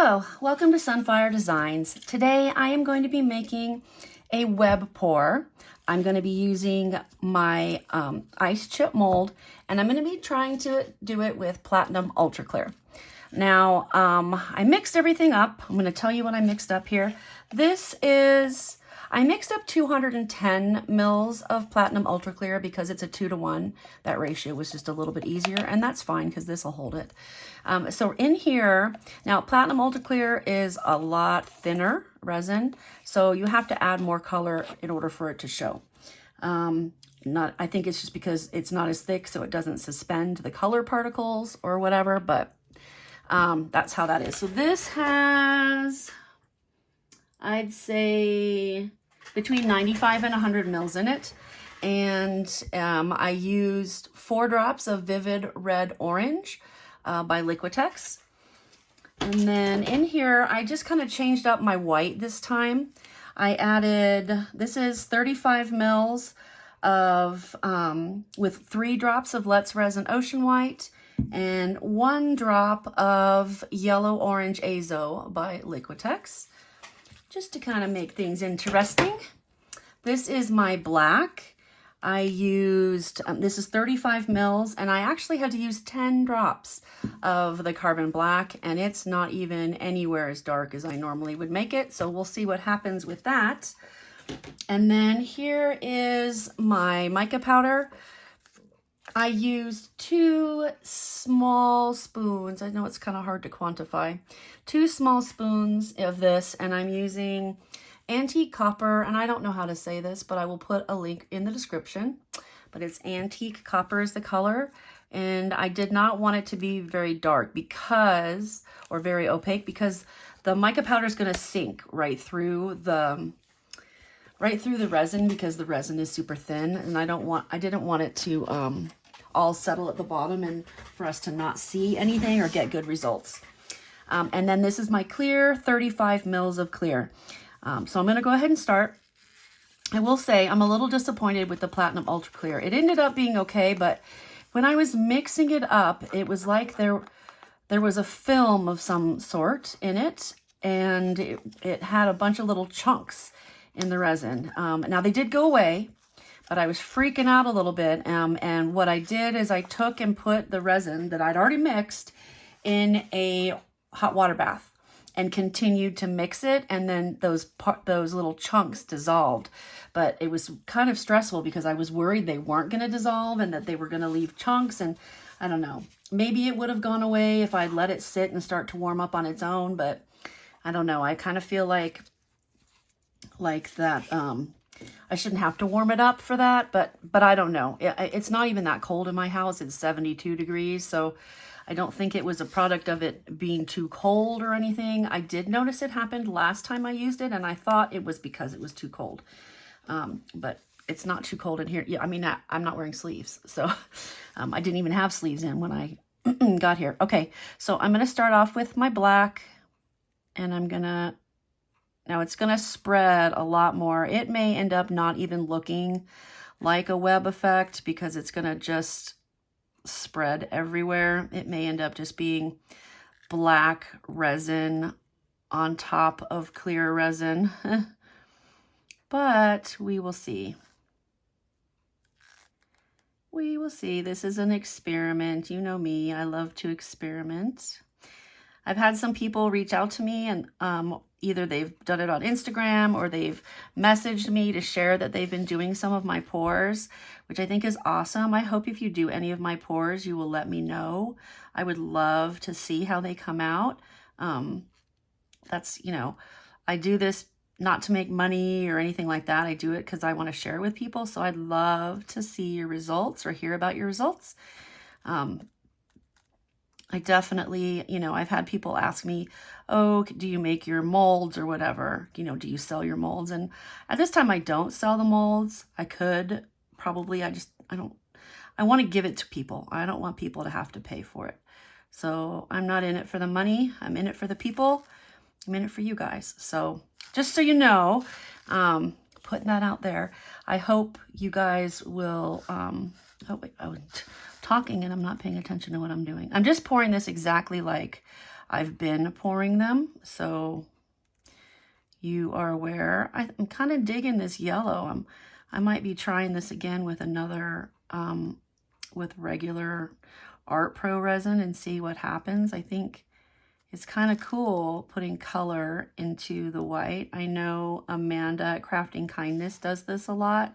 Hello, welcome to Sunfire Designs. Today I am going to be making a web pour. I'm going to be using my ice chip mold, and I'm going to be trying to do it with Platinum Ultra Clear. Now, I mixed everything up. I'm going to tell you what I mixed up here. I mixed up 210 mils of Platinum Ultra Clear because it's a 2-to-1. That ratio was just a little bit easier, and that's fine because this will hold it. So in here, now Platinum Ultra Clear is a lot thinner resin, so you have to add more color in order for it to show. I think it's just because it's not as thick, so it doesn't suspend the color particles or whatever, but that's how that is. So this has, I'd say, between 95 and 100 mils in it. And I used 4 drops of Vivid Red Orange by Liquitex. And then in here, I just kind of changed up my white this time. I added, this is 35 mils of, with 3 drops of Let's Resin Ocean White and 1 drop of Yellow Orange Azo by Liquitex, just to kind of make things interesting. This is my black. I used, this is 35 mils, and I actually had to use 10 drops of the carbon black, and it's not even anywhere as dark as I normally would make it, so we'll see what happens with that. And then here is my mica powder. I used 2 small spoons. I know it's kind of hard to quantify. 2 small spoons of this, and I'm using Antique Copper, and I don't know how to say this, but I will put a link in the description. But it's Antique Copper is the color, and I did not want it to be very dark because, or very opaque, because the mica powder is going to sink right through the resin because the resin is super thin, and I didn't want it to all settle at the bottom and for us to not see anything or get good results. And then this is my clear, 35 mils of clear. So I'm going to go ahead and start. I will say I'm a little disappointed with the Platinum Ultra Clear. It ended up being okay, but when I was mixing it up, it was like there was a film of some sort in it, and it had a bunch of little chunks in the resin. Now they did go away, but I was freaking out a little bit. And what I did is I took and put the resin that I'd already mixed in a hot water bath and continued to mix it, and then those little chunks dissolved. But it was kind of stressful because I was worried they weren't going to dissolve and that they were going to leave chunks, and I don't know. Maybe it would have gone away if I'd let it sit and start to warm up on its own, but I don't know. I kind of feel like that I shouldn't have to warm it up for that, but I don't know. It's not even that cold in my house. It's 72 degrees, so I don't think it was a product of it being too cold or anything. I did notice it happened last time I used it, and I thought it was because it was too cold. But it's not too cold in here. Yeah, I mean, I'm not wearing sleeves, so I didn't even have sleeves in when I got here. Okay, so I'm going to start off with my black, and now it's going to spread a lot more. It may end up not even looking like a web effect because it's going to just spread everywhere. It may end up just being black resin on top of clear resin, but we will see. We will see. This is an experiment. You know me, I love to experiment. I've had some people reach out to me, and either they've done it on Instagram or they've messaged me to share that they've been doing some of my pours, which I think is awesome. I hope if you do any of my pours, you will let me know. I would love to see how they come out. That's, you know, I do this not to make money or anything like that. I do it because I want to share with people. So I'd love to see your results or hear about your results. I definitely, you know, I've had people ask me, oh, do you make your molds or whatever? You know, do you sell your molds? And at this time, I don't sell the molds. I could probably, I want to give it to people. I don't want people to have to pay for it. So I'm not in it for the money. I'm in it for the people. I'm in it for you guys. So just so you know, putting that out there, I hope you guys will, oh, wait, talking and I'm not paying attention to what I'm doing. I'm just pouring this exactly like I've been pouring them, so you are aware. I'm kind of digging this yellow. I might be trying this again with another, with regular Art Pro resin and see what happens. I think it's kind of cool putting color into the white. I know Amanda at Crafting Kindness does this a lot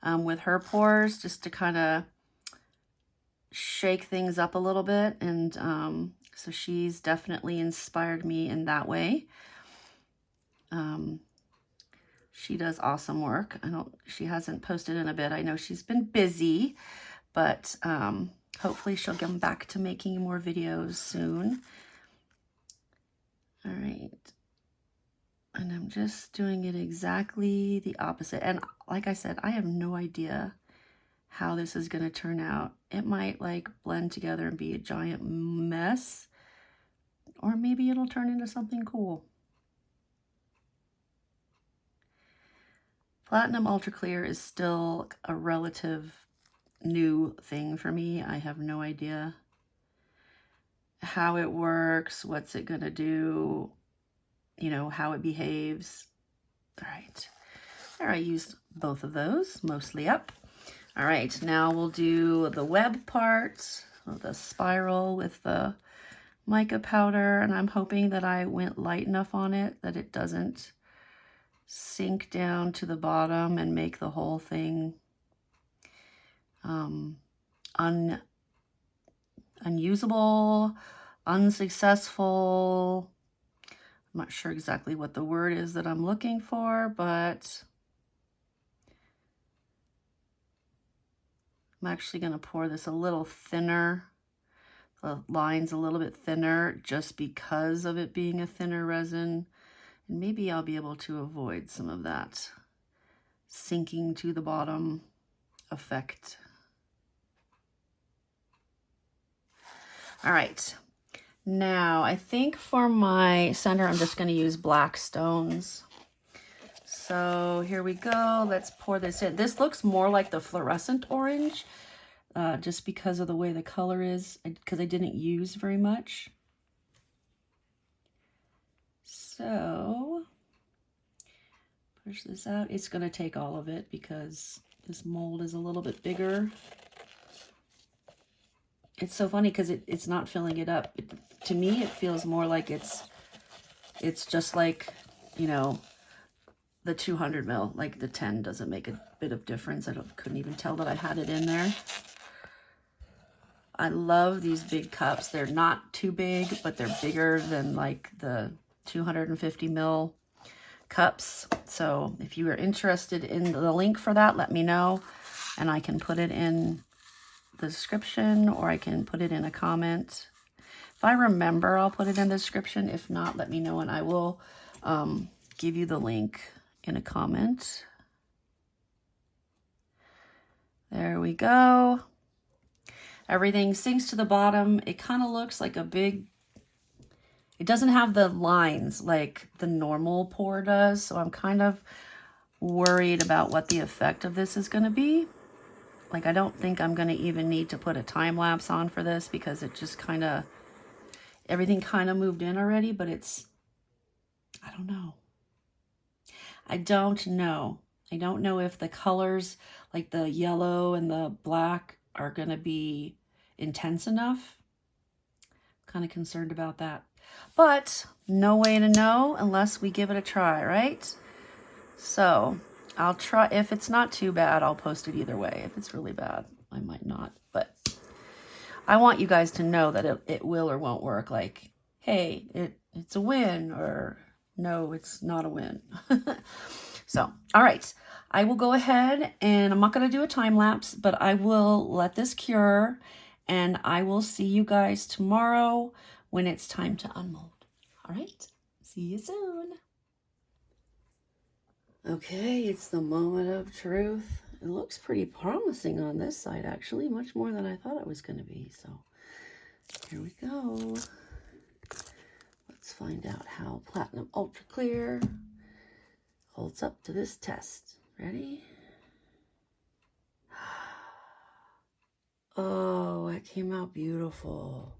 with her pours, just to kind of shake things up a little bit. And so she's definitely inspired me in that way. She does awesome work. She hasn't posted in a bit. I know she's been busy, but hopefully she'll get back to making more videos soon. All right. And I'm just doing it exactly the opposite. And like I said, I have no idea how this is going to turn out. It might like blend together and be a giant mess, or maybe it'll turn into something cool. Platinum Ultra Clear is still a relative new thing for me. I have no idea how it works, what's it gonna do, you know, how it behaves. All right, there, I used both of those, mostly up. All right, now we'll do the web part of the spiral with the mica powder, and I'm hoping that I went light enough on it that it doesn't sink down to the bottom and make the whole thing unusable, unsuccessful. I'm not sure exactly what the word is that I'm looking for, but I'm actually going to pour this a little thinner, the lines a little bit thinner, just because of it being a thinner resin. And maybe I'll be able to avoid some of that sinking to the bottom effect. All right, now I think for my center, I'm just going to use black stones. So here we go. Let's pour this in. This looks more like the fluorescent orange, just because of the way the color is, because I didn't use very much. So push this out. It's going to take all of it because this mold is a little bit bigger. It's so funny because it's not filling it up. To me, it feels more like it's just like, you know, the 200 mil, like the 10 doesn't make a bit of difference. I couldn't even tell that I had it in there. I love these big cups. They're not too big, but they're bigger than like the 250 mil cups. So if you are interested in the link for that, let me know, and I can put it in the description, or I can put it in a comment. If I remember, I'll put it in the description. If not, let me know, and I will give you the link in a comment. There we go. Everything sinks to the bottom. It kind of looks like a big, it doesn't have the lines like the normal pour does, so I'm kind of worried about what the effect of this is going to be. Like, I don't think I'm going to even need to put a time lapse on for this, because it just kind of, everything kind of moved in already, but it's, I don't know. I don't know. I don't know if the colors, like the yellow and the black, are going to be intense enough. I'm kind of concerned about that. But no way to know unless we give it a try, right? So I'll try. If it's not too bad, I'll post it either way. If it's really bad, I might not. But I want you guys to know that it will or won't work. Like, hey, it's a win, or no, it's not a win. So, all right. I will go ahead, and I'm not going to do a time lapse, but I will let this cure, and I will see you guys tomorrow when it's time to unmold. All right. See you soon. Okay, it's the moment of truth. It looks pretty promising on this side, actually, much more than I thought it was going to be. So here we go. Let's find out how Platinum Ultra Clear holds up to this test. Ready? Oh, it came out beautiful.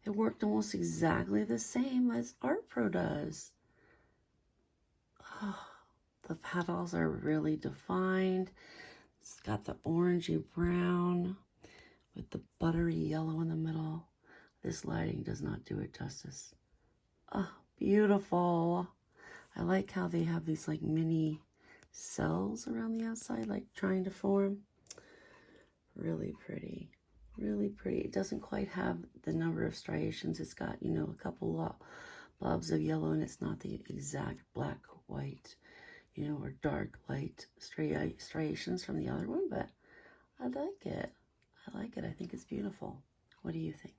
It worked almost exactly the same as Art Pro does. Oh, the petals are really defined. It's got the orangey brown with the buttery yellow in the middle. This lighting does not do it justice. Oh, beautiful. I like how they have these like mini cells around the outside, like trying to form. Really pretty, really pretty. It doesn't quite have the number of striations. It's got, you know, a couple blobs of yellow, and it's not the exact black, white, you know, or dark light striations from the other one, but I like it. I like it. I think it's beautiful. What do you think?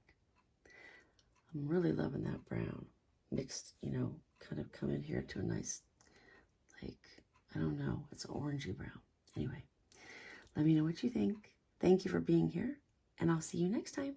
I'm really loving that brown mixed, you know, kind of come in here to a nice, like, I don't know, it's an orangey brown. Anyway, let me know what you think. Thank you for being here, and I'll see you next time.